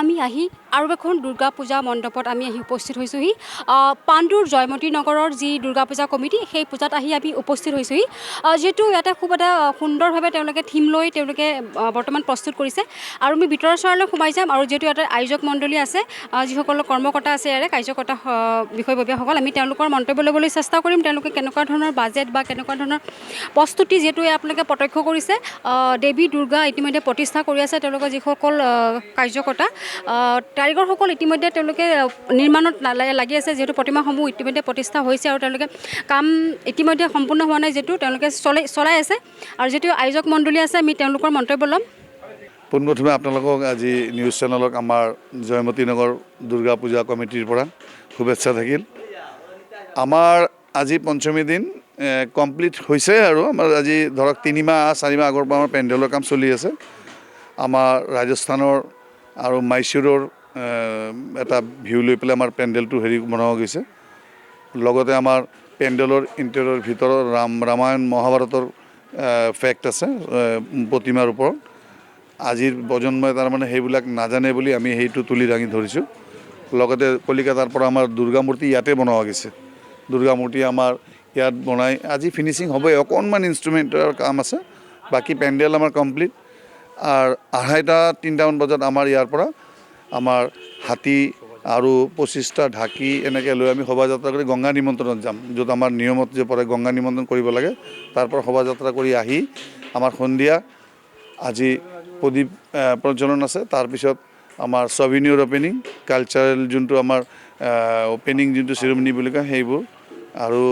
আমি আহি আৰু এখন দুৰ্গা পূজা মণ্ডপত আমি আহি উপস্থিত হৈছোঁহি পাণ্ডুৰ জয়মতী নগৰৰ যি দুৰ্গা পূজা কমিটি সেই পূজাত আহি আমি উপস্থিত হৈছোঁহি যিহেতু ইয়াতে খুব এটা সুন্দৰভাৱে তেওঁলোকে থিম লৈ তেওঁলোকে বৰ্তমান প্ৰস্তুত কৰিছে আৰু আমি ভিতৰৰ চৰলৈ সোমাই যাম আৰু যিহেতু ইয়াতে আয়োজক মণ্ডলী আছে যিসকল কৰ্মকৰ্তা আছে ইয়াৰে কাৰ্যকৰ্তা বিষয়ববীয়াসকল আমি তেওঁলোকৰ মন্তব্য ল'বলৈ চেষ্টা কৰিম তেওঁলোকে কেনেকুৱা ধৰণৰ বাজেট বা কেনেকুৱা ধৰণৰ প্ৰস্তুতি যিহেতু আপোনালোকে প্ৰত্যক্ষ কৰিছে দেৱী দুৰ্গা ইতিমধ্যে প্ৰতিষ্ঠা কৰি আছে তেওঁলোকৰ যিসকল কাৰ্যকৰ্তা কাৰিকৰসকল ইতিমধ্যে তেওঁলোকে নিৰ্মাণত লাগি আছে যিহেতু প্ৰতিমাসমূহ ইতিমধ্যে প্ৰতিষ্ঠা হৈছে আৰু তেওঁলোকে কাম ইতিমধ্যে সম্পূৰ্ণ হোৱা নাই যিহেতু তেওঁলোকে চলাই আছে আৰু যিহেতু আয়োজক মণ্ডলী আছে আমি তেওঁলোকৰ মন্তব্য ল'ম পোনপ্ৰথমে আপোনালোকক আজি নিউজ চেনেলক আমাৰ জয়মতী নগৰ দুৰ্গা পূজা কমিটিৰ পৰা শুভেচ্ছা থাকিল আমাৰ আজি পঞ্চমী দিন কমপ্লিট হৈছে আৰু আমাৰ আজি ধৰক 3 মাহ 4 মাহ আগৰ পৰা আমাৰ পেণ্ডেলৰ কাম চলি আছে আমাৰ ৰাজস্থানৰ আৰু মাইচুৰৰ এটা ভিউ লৈ পেলাই আমাৰ পেণ্ডেলটো বনোৱা গৈছে লগতে আমাৰ পেণ্ডেলৰ ইণ্টেৰিয়ৰ ভিতৰত ৰামায়ণ মহাভাৰতৰ ফেক্ট আছে প্ৰতিমাৰ ওপৰত আজিৰ প্ৰজন্মই তাৰমানে সেইবিলাক নাজানে বুলি আমি সেইটো তুলি দাঙি ধৰিছোঁ লগতে কলিকাতাৰ পৰা আমাৰ দুৰ্গা মূৰ্তি ইয়াতে বনোৱা গৈছে দুৰ্গা মূৰ্তি আমাৰ ইয়াত বনাই আজি ফিনিচিং হ'বই অকণমান ইনষ্ট্ৰুমেণ্টৰ কাম আছে বাকী পেণ্ডেল আমাৰ কমপ্লিট আৰু 2:30-3টামান বজাত আমাৰ ইয়াৰ পৰা আমাৰ হাতী আৰু 25টা ঢাকি এনেকৈ লৈ আমি শোভাযাত্ৰা কৰি গংগা নিমন্ত্ৰণত যাম য'ত আমাৰ নিয়মত যে পৰে গংগা নিমন্ত্ৰণ কৰিব লাগে তাৰ পৰা শোভাযাত্ৰা কৰি আহি আমাৰ সন্ধিয়া আজি প্ৰদীপ প্ৰজ্বলন আছে তাৰপিছত আমাৰ ছভিনিয়ৰ অপেনিং কালচাৰেল যোনটো আমাৰ অপেনিং যোনটো চেৰেমনি বুলি কয় সেইবোৰ আৰু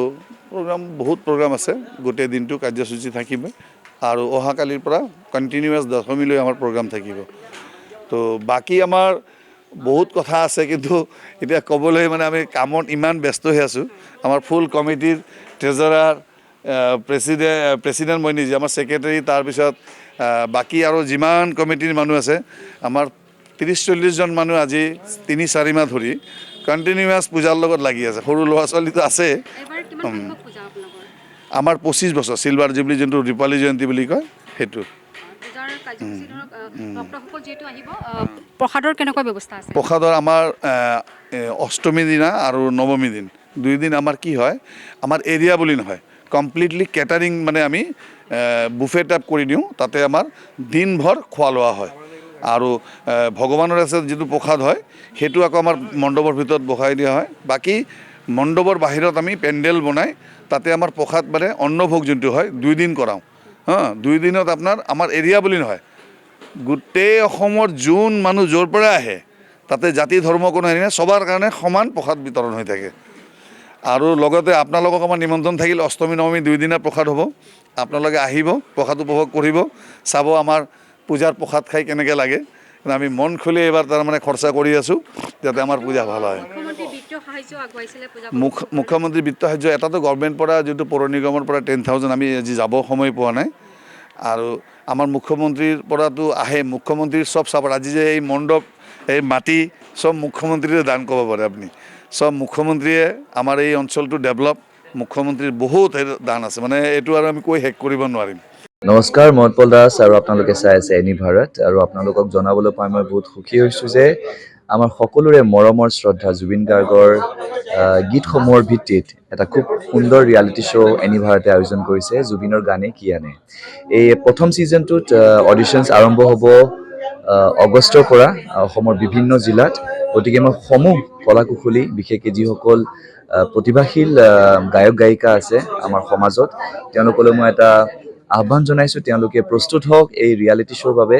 প্ৰগ্ৰাম বহুত প্ৰগ্ৰাম আছে গোটেই দিনটো কাৰ্যসূচী থাকিব আৰু অহাকালিৰ পৰা কণ্টিনিউৱাছ দশমীলৈ আমাৰ প্ৰগ্ৰাম থাকিব তো বাকী আমাৰ বহুত কথা আছে কিন্তু এতিয়া ক'বলৈ মানে আমি কামত ইমান ব্যস্ত হৈ আছোঁ আমাৰ ফুল কমিটিৰ ট্ৰেজাৰাৰ প্ৰেচিডেণ্ট মই নিজে আমাৰ ছেক্ৰেটাৰী তাৰপিছত বাকী আৰু যিমান কমিটিৰ মানুহ আছে আমাৰ 30-40 জন মানুহ আজি 3-4 মাহ ধৰি কণ্টিনিউৱাছ পূজাৰ লগত লাগি আছে সৰু ল'ৰা ছোৱালীটো আছে আমাৰ 25 বছৰ চিলভাৰ জুবলি যোনটো ৰূপালী জয়ন্তী বুলি কয় সেইটো প্ৰসাদৰ আমাৰ অষ্টমী দিনা আৰু নৱমী দিন 2 দিন আমাৰ কি হয় আমাৰ এৰিয়া বুলি নহয় কমপ্লিটলি কেটাৰিং মানে আমি বুফে টাইপ কৰি দিওঁ তাতে আমাৰ দিনভৰ খোৱা লোৱা হয় আৰু ভগৱানৰ আছে যিটো প্ৰসাদ হয় সেইটো আকৌ আমাৰ মণ্ডপৰ ভিতৰত বহাই দিয়া হয় বাকী মণ্ডপৰ বাহিৰত আমি পেণ্ডেল বনাই তাতে আমাৰ প্ৰসাদ মানে অন্নভোগ যোনটো হয় 2 দিন কৰাওঁ 2 দিনত আপোনাৰ আমাৰ এৰিয়া বুলি নহয় গোটেই অসমৰ যোন মানুহ য'ৰ পৰা আহে তাতে জাতি ধৰ্ম কোনো হেৰি নাই সবাৰ কাৰণে সমান প্ৰসাদ বিতৰণ হৈ থাকে আৰু লগতে আপোনালোকক আমাৰ নিমন্ত্ৰণ থাকিল অষ্টমী নৱমী 2 দিনৰ প্ৰসাদ হ'ব আপোনালোকে আহিব প্ৰসাদ উপভোগ কৰিব চাব আমাৰ পূজাৰ প্ৰসাদ খাই কেনেকৈ লাগে আমি মন খুলি এবাৰ তাৰমানে খৰচা কৰি আছোঁ যাতে আমাৰ পূজা ভাল হয় মুখ্যমন্ত্ৰী বিত্ত সাহায্য এটাতো গভৰ্ণমেণ্ট পৰা যিটো পৌৰ নিগমৰ পৰা 10,000 আমি আজি যাব সময় পোৱা নাই আৰু আমাৰ মুখ্যমন্ত্ৰীৰ পৰাতো আহে মুখ্যমন্ত্ৰীৰ চব চাব আজি যে এই মণ্ডপ এই মাটি চব মুখ্যমন্ত্ৰীৰে দান ক'ব পাৰে আপুনি সব মুখ্যমন্ত্ৰীয়ে আমাৰ এই অঞ্চলটো ডেভেলপ মুখ্যমন্ত্ৰীৰ বহুত দান আছে মানে এইটো আৰু আমি কৈ শেষ কৰিব নোৱাৰিম নমস্কাৰ মই উৎপল দাস আৰু আপোনালোকে চাই আছে এনি ভাৰত আৰু আপোনালোকক জনাবলৈ পাই মই বহুত সুখী হৈছোঁ যে আমাৰ সকলোৰে মৰমৰ শ্ৰদ্ধা জুবিন গাৰ্গৰ গীতসমূহৰ ভিত্তিত এটা খুব সুন্দৰ ৰিয়েলিটি শ্ব' এনি ভাৰতে আয়োজন কৰিছে জুবিনৰ গানে কি আনে এই প্ৰথম ছিজনটোত অডিশ্যনছ আৰম্ভ হ'ব অগষ্টৰ পৰা অসমৰ বিভিন্ন জিলাত গতিকে মই সমূহ কলাকুশলী বিশেষকৈ যিসকল প্ৰতিভাশীল গায়ক গায়িকা আছে আমাৰ সমাজত তেওঁলোকলৈ মই এটা আহ্বান জনাইছোঁ তেওঁলোকে প্ৰস্তুত হওক এই ৰিয়েলিটি শ্ব'ৰ বাবে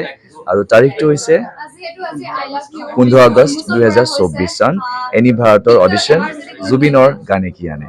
আৰু তাৰিখটো হৈছে 15 আগষ্ট 2024 চন এনি ভাৰতৰ অডিশ্যন জুবিনৰ গানে কি আনে